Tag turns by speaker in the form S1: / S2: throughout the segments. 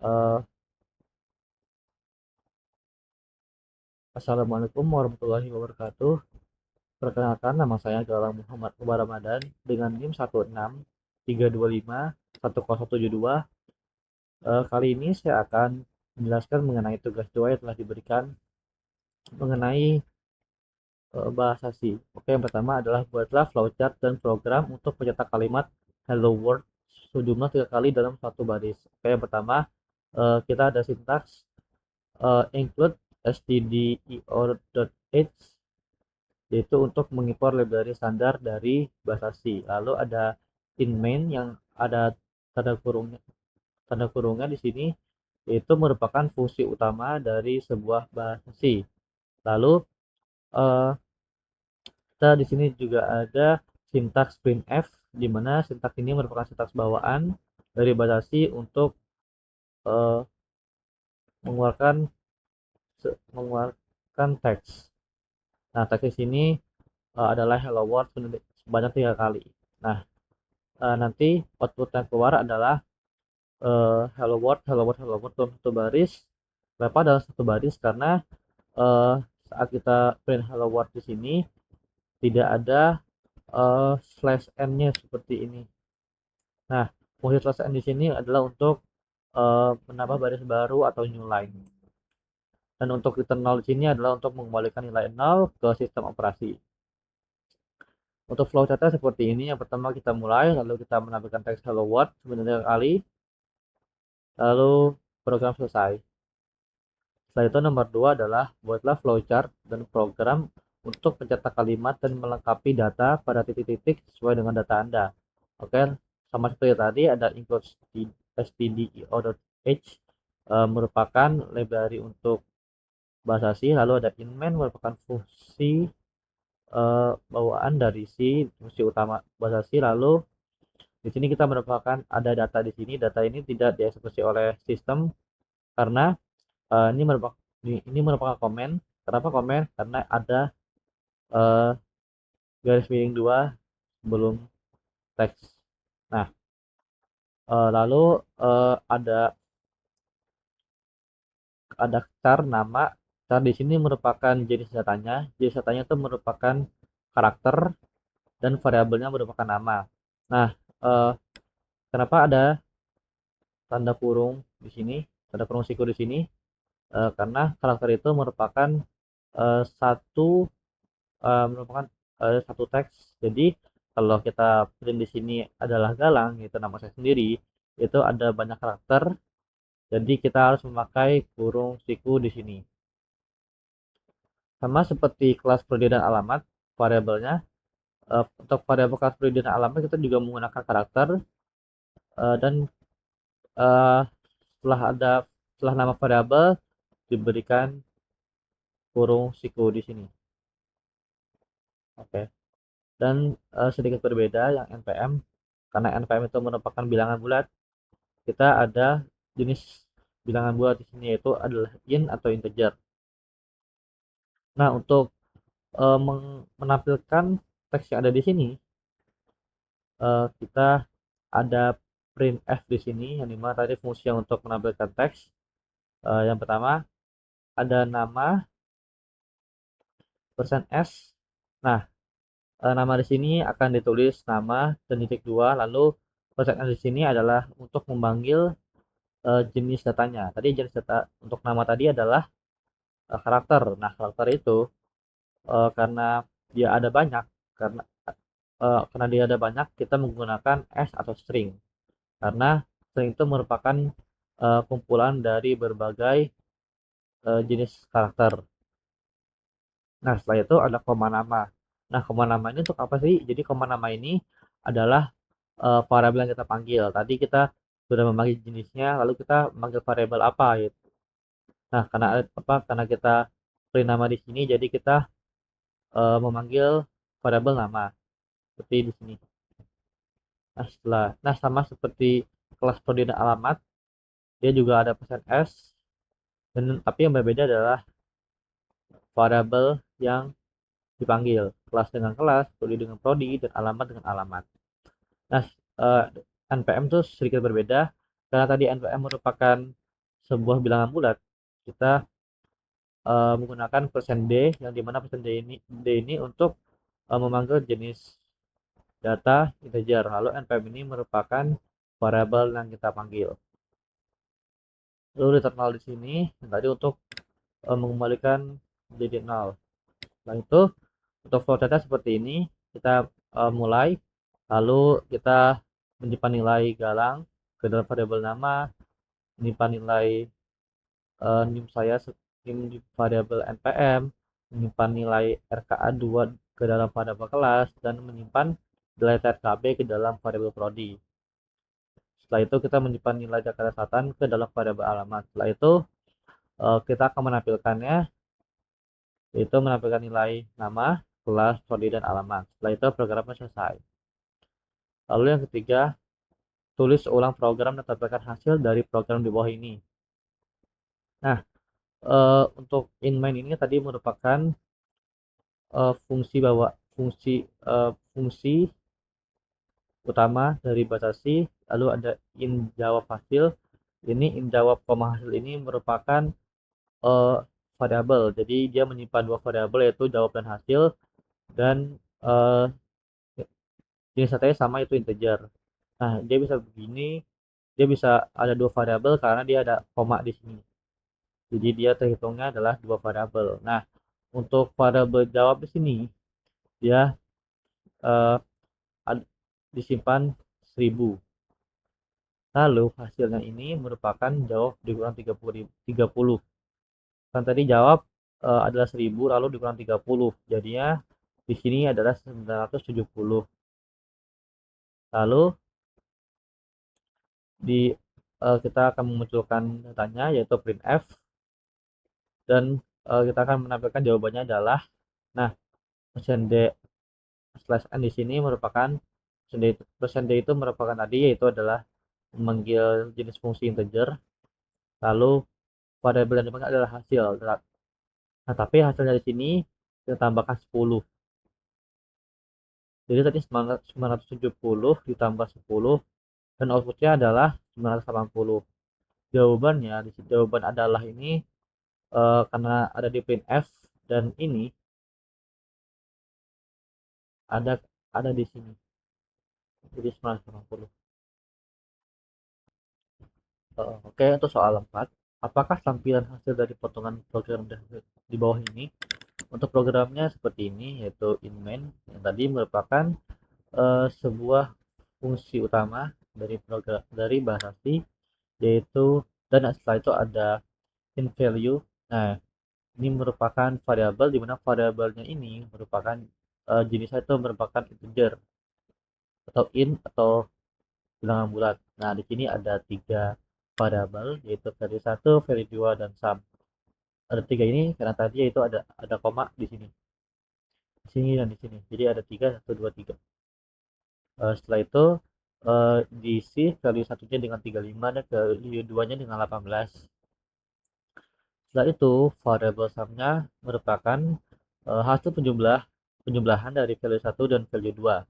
S1: Eh, Assalamualaikum warahmatullahi wabarakatuh. Perkenalkan, nama saya adalah Muhammad Umar Ramadan dengan NIM 163251072. Kali ini saya akan menjelaskan mengenai tugas 2 yang telah diberikan mengenai bahasa C. Oke, yang pertama adalah buatlah flowchart dan program untuk pencetak kalimat Hello World sejumlah 3 kali dalam satu baris. Oke, yang pertama kita ada sintaks include stdio.h, yaitu untuk mengimpor library standar dari bahasa C. Lalu ada in main yang ada tanda kurungnya, di sini, yaitu merupakan fungsi utama dari sebuah bahasa C. Lalu eh, kita di sini juga ada sintaks printf, di mana sintaks ini merupakan sintaks bawaan dari bahasa C untuk eh, mengeluarkan teks. Nah, teks di sini adalah hello world sebanyak 3 kali. Nah, nanti output yang keluar adalah hello world, hello world, hello world dalam satu baris. Kenapa dalam satu baris? Karena uh, saat kita print hello world di sini tidak ada slash n-nya seperti ini. Nah, fungsi slash n di sini adalah untuk menambah baris baru atau new line. Dan untuk return 0 di sini adalah untuk mengembalikan nilai 0 ke sistem operasi. Untuk flowchartnya seperti ini. Yang pertama kita mulai, lalu kita menampilkan teks hello world sebenarnya kali, lalu program selesai. Setelah itu nomor 2 adalah buatlah flowchart dan program untuk mencetak kalimat dan melengkapi data pada titik-titik sesuai dengan data Anda. Oke, sama seperti tadi ada include stdio.h merupakan library untuk bahasa C, lalu ada inmain merupakan fungsi bawaan dari C, fungsi utama bahasa C. Lalu di sini kita merupakan ada data di sini. Data ini tidak dieksekusi oleh sistem karena ini merupakan komen. Kenapa komen? Karena ada uh, garis miring 2 sebelum teks. Nah, lalu ada char nama. Char di sini merupakan jenis datanya. Jenis datanya itu merupakan karakter dan variabelnya merupakan nama. Nah, uh, kenapa ada tanda kurung di sini? Tanda kurung siku di sini? Karena karakter itu merupakan satu teks. Jadi kalau kita print di sini adalah galang, itu nama saya sendiri, itu ada banyak karakter. Jadi kita harus memakai kurung siku di sini. Sama seperti kelas prodi dan alamat, variabelnya untuk variabel kelas prodi dan alamat kita juga menggunakan karakter, dan eh, setelah nama variabel diberikan kurung siku di sini. Oke. Dan sedikit berbeda yang NPM, karena NPM itu merupakan bilangan bulat. Kita ada jenis bilangan bulat di sini, yaitu adalah int atau integer. Nah, untuk menampilkan teks yang ada di sini, kita ada printf di sini, yang dimana tadi fungsi untuk menampilkan teks. Yang pertama ada nama %s. Nah, nama di sini akan ditulis nama dan titik 2, lalu %s di sini adalah untuk memanggil jenis datanya. Tadi jenis data untuk nama tadi adalah karakter. Nah, karakter itu karena dia ada banyak, karena dia ada banyak, kita menggunakan s atau string. Karena string itu merupakan kumpulan dari berbagai jenis karakter. Nah, setelah itu ada koma nama. Nah, koma nama ini untuk apa sih? Jadi koma nama ini adalah variabel yang kita panggil. Tadi kita sudah memanggil jenisnya, lalu kita memanggil variabel apa gitu. Nah, karena kita print nama di sini, jadi kita memanggil variabel nama seperti di sini. Nah, sama seperti kelas prodi dan alamat, dia juga ada pesan s, dan tapi yang berbeda adalah variabel yang dipanggil. Kelas dengan kelas, prodi dengan prodi, dan alamat dengan alamat. Nah, NPM itu sedikit berbeda karena tadi NPM merupakan sebuah bilangan bulat, kita menggunakan persen %d yang dimana persen %d ini untuk memanggil jenis data integer. Lalu npm ini merupakan variabel yang kita panggil. Lalu return null di sini tadi untuk mengembalikan menjadi 0. Setelah itu untuk flow data seperti ini kita mulai, lalu kita menyimpan nilai galang ke dalam variabel nama, menyimpan nilai nim saya nim variabel npm, menyimpan nilai rka2 ke dalam variabel kelas, dan menyimpan nilai trkb ke dalam variabel prodi. Setelah itu kita menyimpan nilai Jakarta Selatan ke dalam variabel alamat. Setelah itu kita akan menampilkannya, yaitu menampilkan nilai nama, kelas, prodi, dan alamat. Setelah itu programnya selesai. Lalu yang ketiga, tulis ulang program dan tampilkan hasil dari program di bawah ini. Nah, untuk in main ini tadi merupakan fungsi fungsi utama dari bahasa C. Lalu ada in jawab hasil. Ini in jawab koma hasil ini merupakan variabel. Jadi dia menyimpan dua variabel, yaitu jawab dan hasil, dan jenis datanya sama, itu integer. Nah, dia bisa begini, dia bisa ada dua variabel karena dia ada koma di sini. Jadi dia terhitungnya adalah dua variabel. Nah, untuk variabel jawab di sini dia uh, disimpan 1000. Lalu hasilnya ini merupakan jawab dikurang 30. Kan tadi jawab adalah 1000 lalu dikurang 30. Jadinya di sini adalah 970. Lalu kita akan memunculkan datanya, yaitu printf, dan kita akan menampilkan jawabannya adalah, nah, %d slash n di sini merupakan persen d itu merupakan tadi, yaitu adalah memanggil jenis fungsi integer, lalu variabel yang dipanggil adalah hasil. Nah, tapi hasilnya di sini kita tambahkan 10. Jadi tadi 970 ditambah 10 dan outputnya adalah 980. Jawabannya, jawaban adalah ini karena ada di printf, dan ini ada di sini. Jadi 980. Oke, untuk soal 4. Apakah tampilan hasil dari potongan program di bawah ini? Untuk programnya seperti ini, yaitu in main yang tadi merupakan sebuah fungsi utama dari program dari bahasa C, yaitu, dan setelah itu ada in value. Nah, ini merupakan variabel di mana variabelnya ini merupakan jenisnya itu merupakan integer atau in atau bilangan bulat. Nah, di sini ada tiga variabel, yaitu value 1, value 2, dan sum. Ada tiga ini karena tadi itu ada koma di sini. Di sini dan di sini. Jadi ada 3, 1, 2, 3. Setelah itu diisi value satunya dengan 35 dan value 2-nya dengan 18. Setelah itu variabel sum-nya merupakan hasil penjumlahan dari value 1 dan value 2.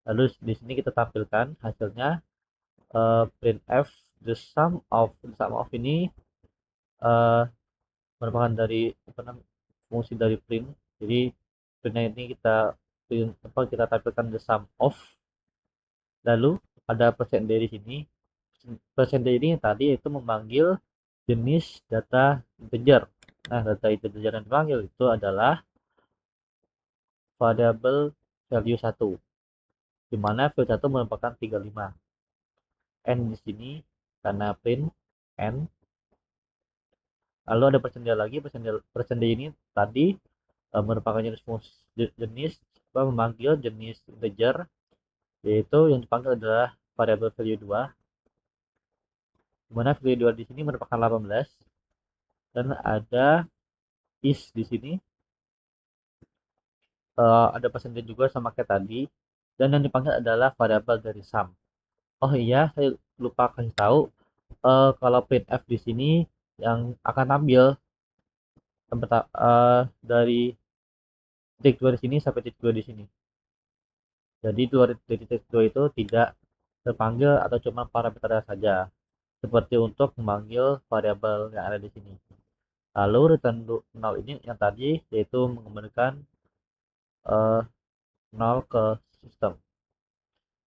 S1: Lalu di sini kita tampilkan hasilnya, printf the sum of ini merupakan dari fungsi dari print. Jadi printnya ini kita tampilkan the sum of. Lalu ada persen %d di sini. Persen %d ini tadi itu memanggil jenis data integer. Nah, data integer yang dipanggil itu adalah variabel value 1, di mana value 1 merupakan 35. N di sini karena print n. Lalu ada persen %d lagi. Persen %d ini tadi merupakan jenis memanggil jenis integer, yaitu yang dipanggil adalah variabel value 2, di mana value 2 di sini merupakan 18, dan ada is di sini, ada persen juga sama kayak tadi, dan yang dipanggil adalah variabel dari sum. Oh iya, saya lupa kasih tahu, kalau printf di sini yang akan tampil dari titik 2 di sini sampai titik 2 di sini. Jadi dari titik 2 itu tidak terpanggil atau cuma parameternya saja. seperti untuk memanggil variabel yang ada di sini. Lalu return 0 ini yang tadi yaitu mengembalikan 0 ke sistem.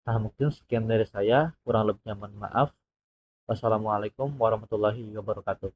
S1: Nah, mungkin sekian dari saya, kurang lebihnya mohon maaf. Wassalamualaikum warahmatullahi wabarakatuh.